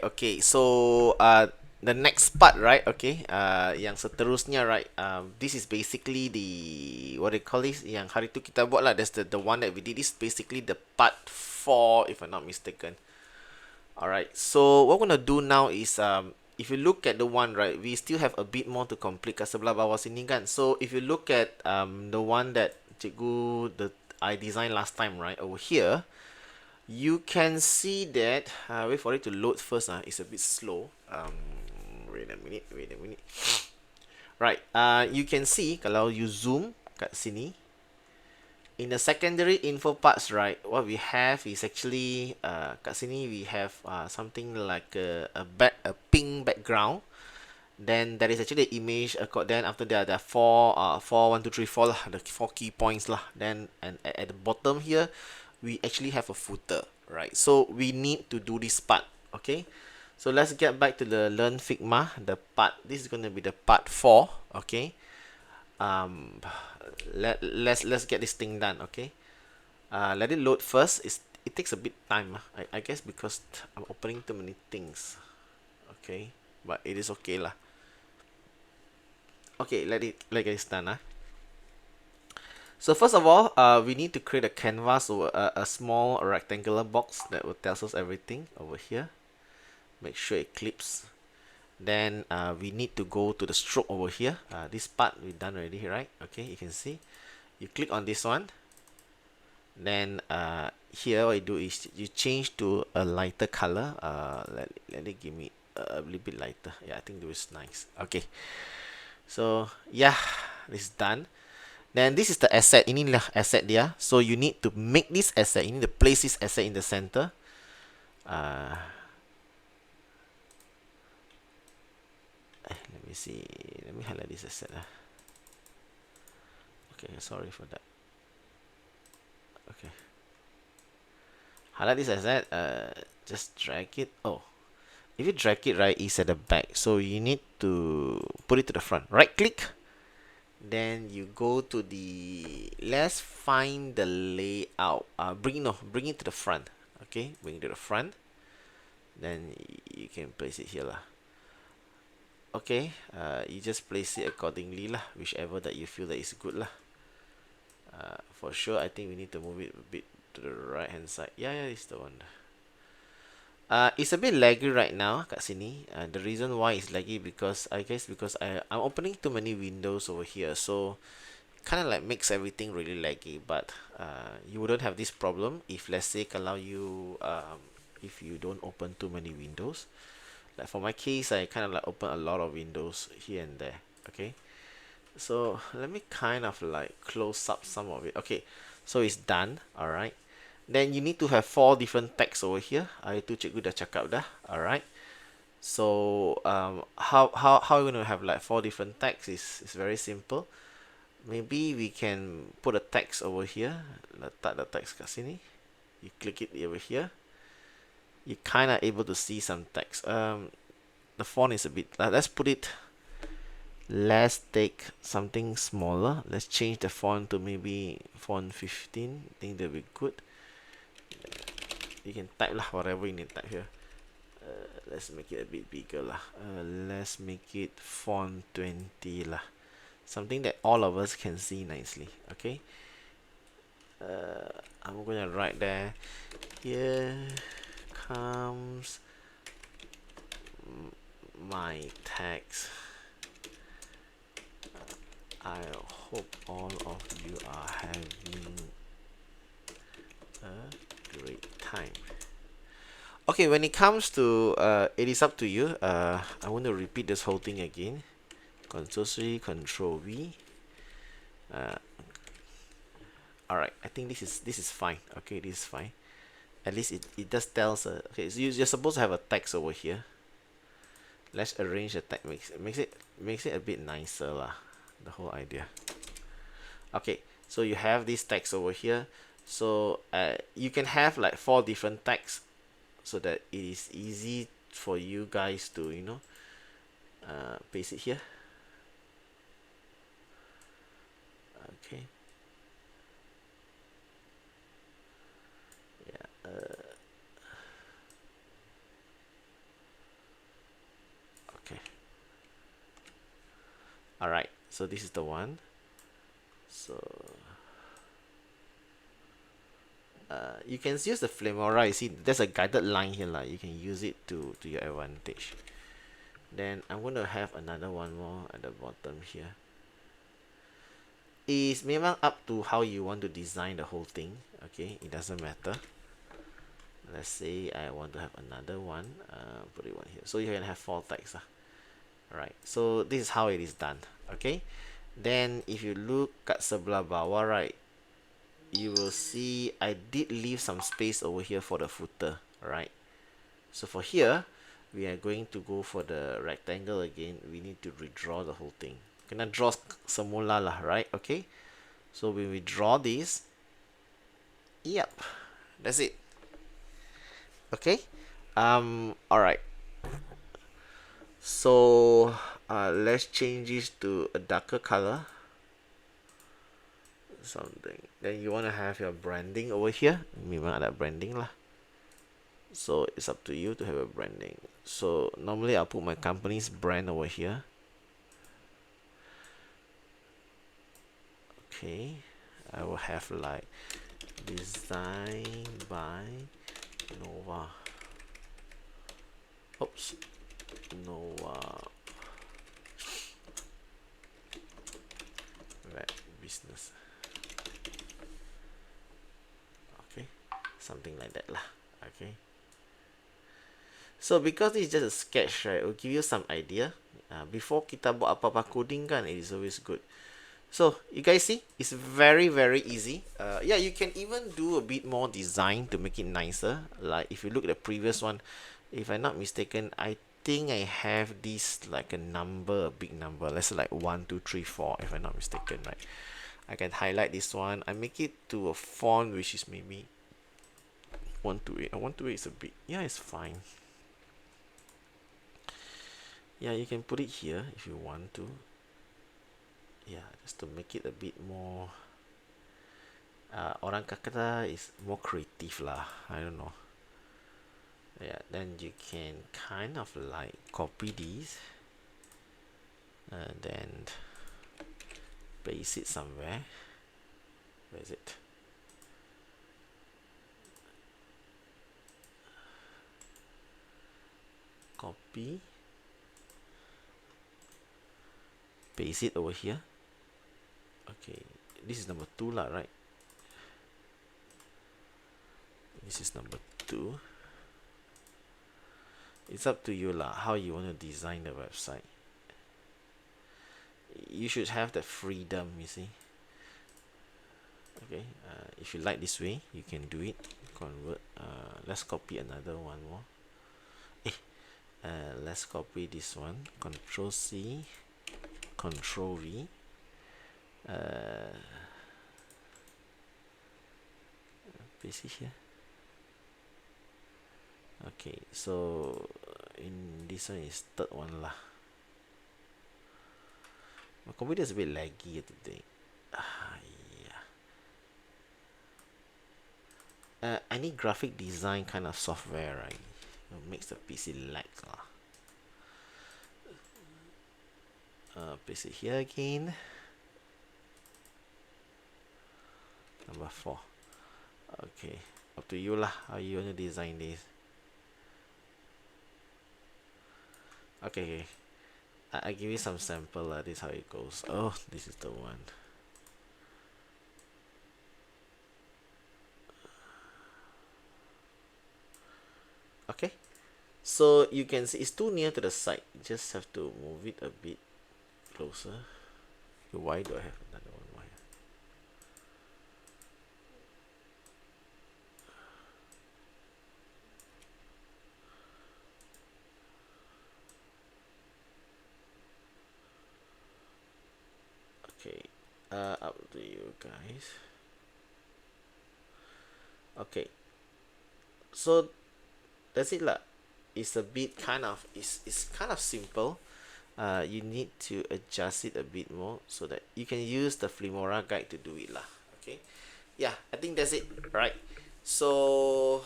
Okay, so the next part, right? Okay, yang seterusnya, right? This is basically the what they call this. Yang hari tu kita buat lah. That's the one that we did. This is basically the part 4, if I'm not mistaken. Alright, so what we're gonna do now is if you look at the one, right, we still have a bit more to complete kat sebelah bawah sini kan. So if you look at the one that I designed last time, right, over here, you can see that wait for it to load first. It's a bit slow. Wait a minute. Right, you can see kalau you zoom kat sini, in the secondary info parts, right, what we have is actually kat sini we have something like a pink background. Then there is actually an image. Then after that there are four, 1, 2, 3, 4 lah, the 4 key points lah. Then and at the bottom here, we actually have a footer, right? So we need to do this part, okay? So let's get back to the learn Figma. The part, this is going to be the part 4, okay? um let's get this thing done, okay? Let it load first. It takes a bit time, I guess, because I'm opening too many things, okay? But it is okay lah. Okay, let get this done. So first of all, we need to create a canvas or a small rectangular box that will tell us everything over here. Make sure it clips. Then we need to go to the stroke over here. This part we've done already, right? Okay, you can see. You click on this one. Then here what you do is you change to a lighter color. Let it give me a little bit lighter. Yeah, I think this is nice. Okay. So yeah, this is done. Then this is the asset. Inilah asset dia. So you need to make this asset. You need to place this asset in the center. Let me see. Let me highlight this asset. Okay, sorry for that. Okay. Highlight this asset. Just drag it. Oh, if you drag it, right, it's at the back. So you need to put it to the front. Right click. Then you go to the, let's find the layout. Bring it to the front. Okay, bring it to the front. Then you can place it here lah. Okay, you just place it accordingly lah, whichever that you feel that is good lah. For sure, I think we need to move it a bit to the right hand side. Yeah, it's the one. It's a bit laggy right now kat sini. The reason why it's laggy because I guess because I'm opening too many windows over here, so kind of like makes everything really laggy. But you wouldn't have this problem if, let's say, kalau you if you don't open too many windows. Like for my case, I kind of like open a lot of windows here and there. Okay, so let me kind of like close up some of it. Okay, so it's done. All right. Then you need to have 4 different tags over here. Itu cikgu dah cakap dah. Alright. So how you gonna have like 4 different tags is very simple. Maybe we can put a text over here. Letak the text kat sini. You click it over here. You kind of able to see some text. The font is a bit. Let's put it. Let's take something smaller. Let's change the font to maybe font 15. I think that'll be good. You can type lah whatever you need to type here. Let's make it a bit bigger lah. Let's make it font 20 lah. Something that all of us can see nicely. Okay. I'm gonna write there. Here comes my text. I hope all of you are having a great time. Okay, when it comes to it is up to you. I want to repeat this whole thing again. Control C, Control V. Alright, I think this is fine. Okay, this is fine. At least it does tells okay, so you're supposed to have a text over here. Let's arrange the text. Makes it a bit nicer lah. The whole idea. Okay, so you have this text over here. So you can have like 4 different texts, so that it is easy for you guys to paste it here. Okay. Yeah. So this is the one. So you can use the Flimora. You see, there's a guided line here, like you can use it to your advantage. Then I'm going to have another one more at the bottom here. It's memang up to how you want to design the whole thing. Okay, it doesn't matter. Let's say I want to have another one. Put it one here. So you can have 4 tags. Alright, so this is how it is done. Okay, then if you look at sebelah bawah, right, you will see I did leave some space over here for the footer. Alright, so for here we are going to go for the rectangle again. We need to redraw the whole thing. Kena draw semula lah, right? Okay, so when we draw this, yep, that's it. Okay, alright, so let's change this to a darker color, something. Then you want to have your branding over here. Memang ada branding lah, so it's up to you to have a branding. So normally I'll put my company's brand over here. Okay, I will have like design by Nova. Oops, Nova Web Business. Okay, something like that lah. Okay, so because this is just a sketch, right, it will give you some idea. Before kita buat apa-apa coding kan, it is always good. So you guys see, it's very easy. Yeah, you can even do a bit more design to make it nicer. Like if you look at the previous one, if I'm not mistaken, I think I have this like a number, a big number. Let's say like 1, 2, 3, 4, if I'm not mistaken, right? I can highlight this one. I make it to a font which is maybe 128. 128 is a bit, yeah, it's fine. Yeah, you can put it here if you want to. Yeah, just to make it a bit more orang kata is more creative lah, I don't know. Yeah, then you can kind of like copy these and then paste it somewhere. Where is it? Copy, paste it over here. Okay, this is number 2 lah, right? This is number 2. It's up to you lah, how you want to design the website. You should have the freedom, you see. Okay, if you like this way, you can do it. Convert. Let's copy another one more. Let's copy this one. Control C, Control V. Paste it here. Okay, so in this one is third one lah. My computer is a bit laggy today. Yeah. I need graphic design kind of software, right? It makes the PC lag lah. Paste it here again. Number 4. Okay, up to you lah, how you want to design this. Okay, I give you some sample. This is how it goes. Oh, this is the one. Okay, so you can see it's too near to the side. You just have to move it a bit closer. Why do I have another one? Why? Okay, up to you guys. Okay, so that's it lah. It's a bit kind of it's kind of simple. You need to adjust it a bit more so that you can use the Flimora guide to do it lah. Okay, yeah, I think that's it. Right, so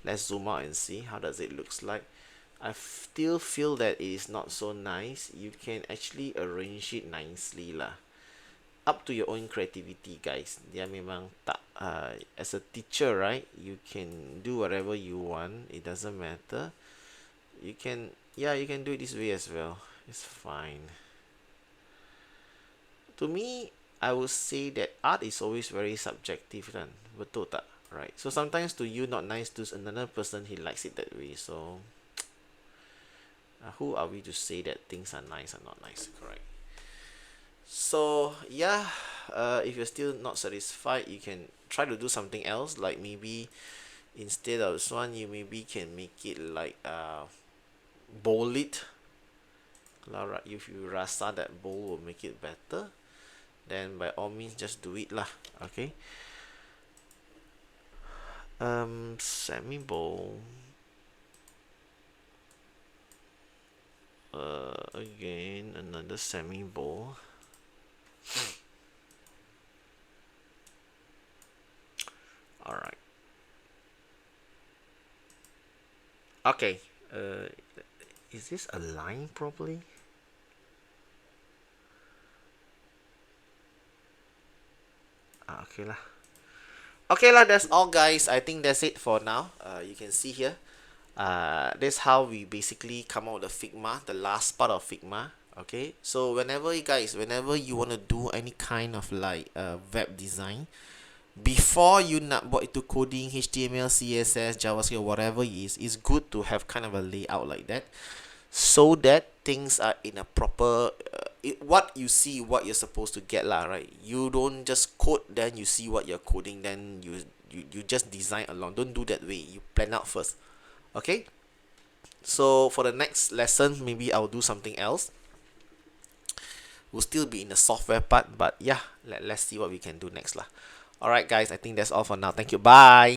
let's zoom out and see how does it looks like. I still feel that it is not so nice, you can actually arrange it nicely lah. Up to your own creativity guys. Dia memang tak as a teacher, right, you can do whatever you want, it doesn't matter. You can, yeah, you can do it this way as well, it's fine. To me, I would say that art is always very subjective kan, betul tak, right? So sometimes to you not nice, to another person he likes it that way. So who are we to say that things are nice or not nice, correct? So yeah, if you're still not satisfied, you can try to do something else, like maybe instead of this one, you maybe can make it like bold it. If you rasa that bold will make it better, then by all means just do it lah. Okay. Semi bold. Again another semi bold. All right. Okay. Is this aligned properly? Okay lah. Okay lah, that's all guys. I think that's it for now. You can see here. That's how we basically come out with the Figma, the last part of Figma. Okay, so whenever you want to do any kind of like web design, before you nak buat itu coding, HTML, CSS, JavaScript, whatever it is, it's good to have kind of a layout like that, so that things are in a proper what you see, what you're supposed to get lah, right? You don't just code then you see what you're coding, then you just design along. Don't do that way, you plan out first. Okay, so for the next lesson maybe I'll do something else. We'll still be in the software part, but yeah, let's see what we can do next lah. Alright guys, I think that's all for now. Thank you, bye.